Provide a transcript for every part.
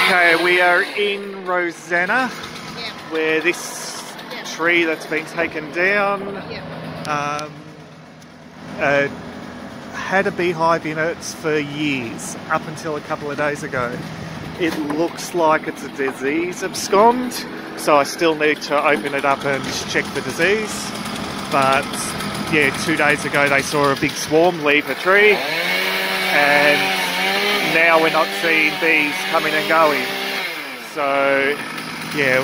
Okay, we are in Rosanna, where this tree that's been taken down had a beehive in it for years, up until a couple of days ago. It looks like it's a disease abscond, so I still need to open it up and check the disease. But yeah, 2 days ago they saw a big swarm leave the tree, and now we're not seeing bees coming and going. So yeah,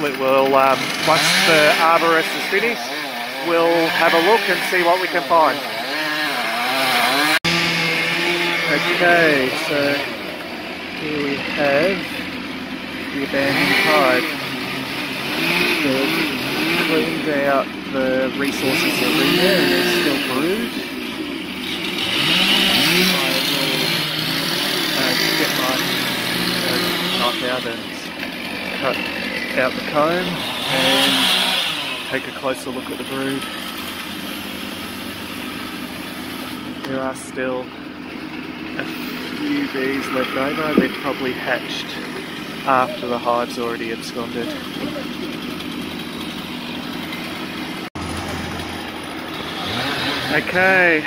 we'll once the arborist is finished, we'll have a look and see what we can find. Okay, so here we have the abandoned hive. They've cleaned out the resources that are in there, and they're still brood. I will get my knife out and cut out the comb and take a closer look at the brood. There are still a few bees left over. They've probably hatched after the hive's already absconded. Okay,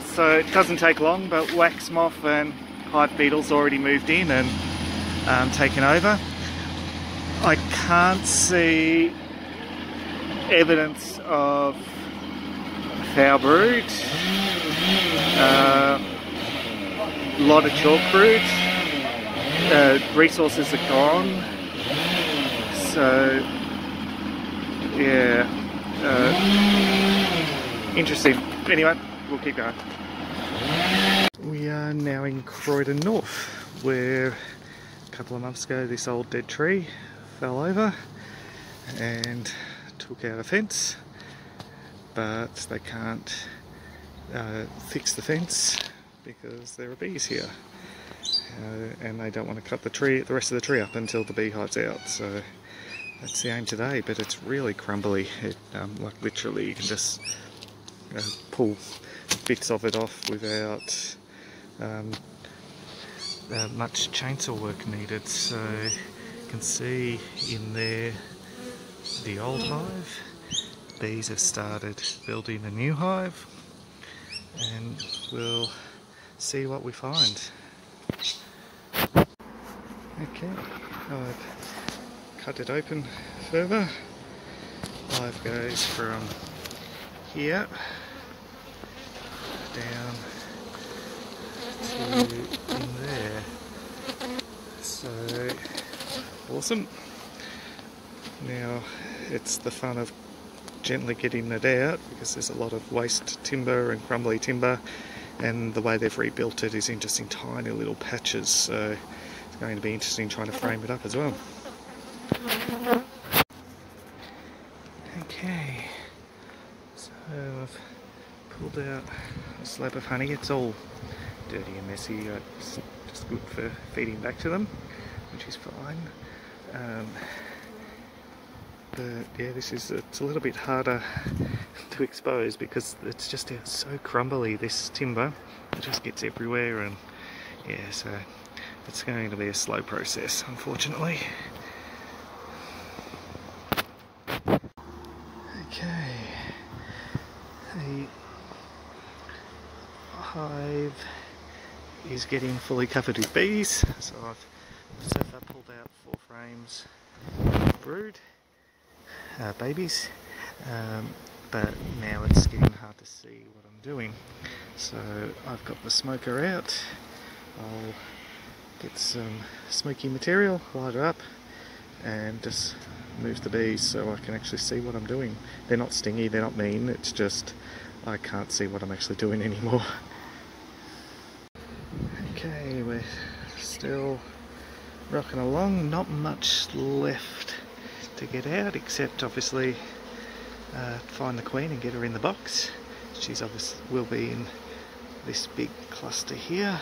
so it doesn't take long, but wax moth and hive beetles already moved in and taken over. I can't see evidence of foul brood. A lot of chalk brood. Resources are gone. So yeah, interesting. Anyway, we'll keep going. We are now in Croydon North, where a couple of months ago this old dead tree fell over and took out a fence, but they can't fix the fence because there are bees here, and they don't want to cut the rest of the tree up until the beehive's out. So that's the aim today, but it's really crumbly. It like literally you can just pull bits of it off without much chainsaw work needed. So you can see in there the old hive. Bees have started building a new hive, and we'll see what we find. Okay, I've cut it open further. Hive goes from here down to in there. So awesome. Now it's the fun of gently getting it out, because there's a lot of waste timber and crumbly timber, and the way they've rebuilt it is in just in tiny little patches, so it's going to be interesting trying to frame it up as well. Okay, so I've pulled out a slab of honey. It's all dirty and messy. It's just good for feeding back to them, which is fine. But yeah, it's a little bit harder to expose because it's just so crumbly, this timber. It just gets everywhere, and yeah, so it's going to be a slow process, unfortunately. Okay, the hive is getting fully covered with bees, so I've so far pulled out 4 frames of brood. Babies, but now it's getting hard to see what I'm doing. So I've got the smoker out. I'll get some smoky material, light her up, and just move the bees so I can actually see what I'm doing. They're not stingy, they're not mean, it's just I can't see what I'm actually doing anymore. Okay, we're still rocking along, not much left to get out, except obviously find the queen and get her in the box. She's obviously will be in this big cluster here,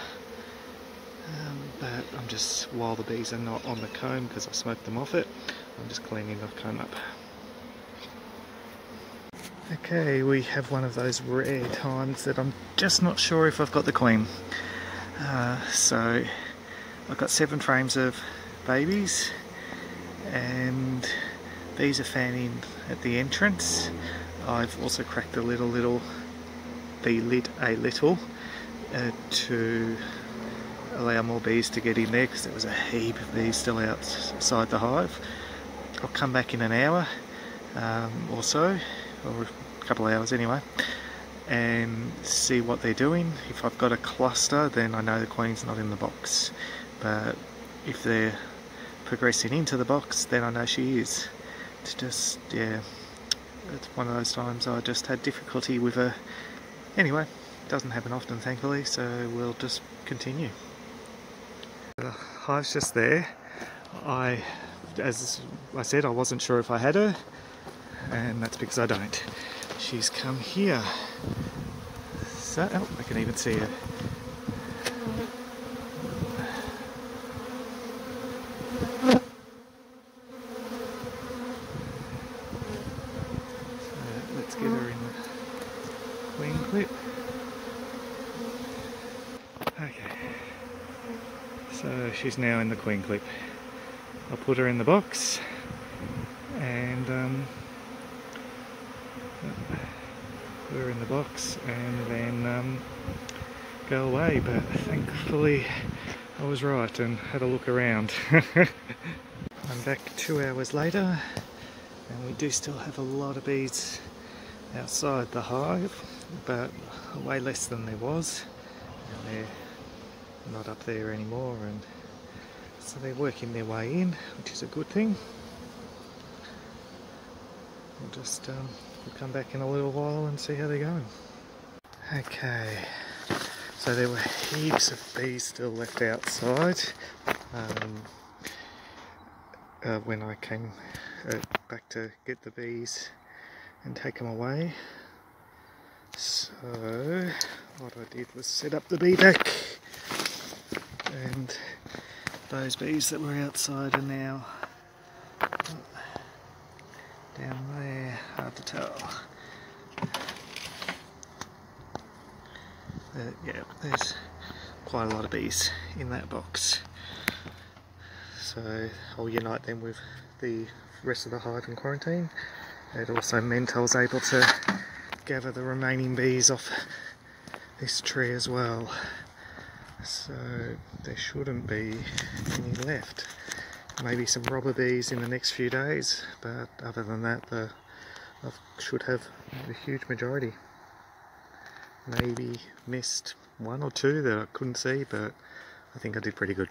but I'm just, while the bees are not on the comb because I smoked them off it, I'm just cleaning the comb up. Okay, we have one of those rare times that I'm just not sure if I've got the queen. So I've got 7 frames of babies, and these are fanning at the entrance. I've also cracked the little bee lid a little to allow more bees to get in there, because there was a heap of bees still outside the hive. I'll come back in an hour or so, or a couple of hours anyway, and see what they're doing. If I've got a cluster, then I know the queen's not in the box, but if they're progressing into the box, then I know she is. It's just, yeah, it's one of those times I just had difficulty with her. Anyway, it doesn't happen often, thankfully, so we'll just continue. The hive's just there. As I said, I wasn't sure if I had her, and that's because I don't. She's come here. So, oh, I can even see her. So, let's get her in the queen clip. Okay. So she's now in the queen clip. I'll put her in the box and put her in the box and then go away, but thankfully I was right and had a look around. I'm back 2 hours later, and we do still have a lot of bees outside the hive, but way less than there was, and they're not up there anymore, and so they're working their way in, which is a good thing. We'll just we'll come back in a little while and see how they're going. Okay, so there were heaps of bees still left outside when I came back to get the bees and take them away. So what I did was set up the bee vac, and those bees that were outside are now down there, hard to tell. Yeah, there's quite a lot of bees in that box. So I'll unite them with the rest of the hive in quarantine. It also meant I was able to gather the remaining bees off this tree as well. So there shouldn't be any left. Maybe some robber bees in the next few days, but other than that, I should have a huge majority. Maybe missed 1 or 2 that I couldn't see, but I think I did pretty good.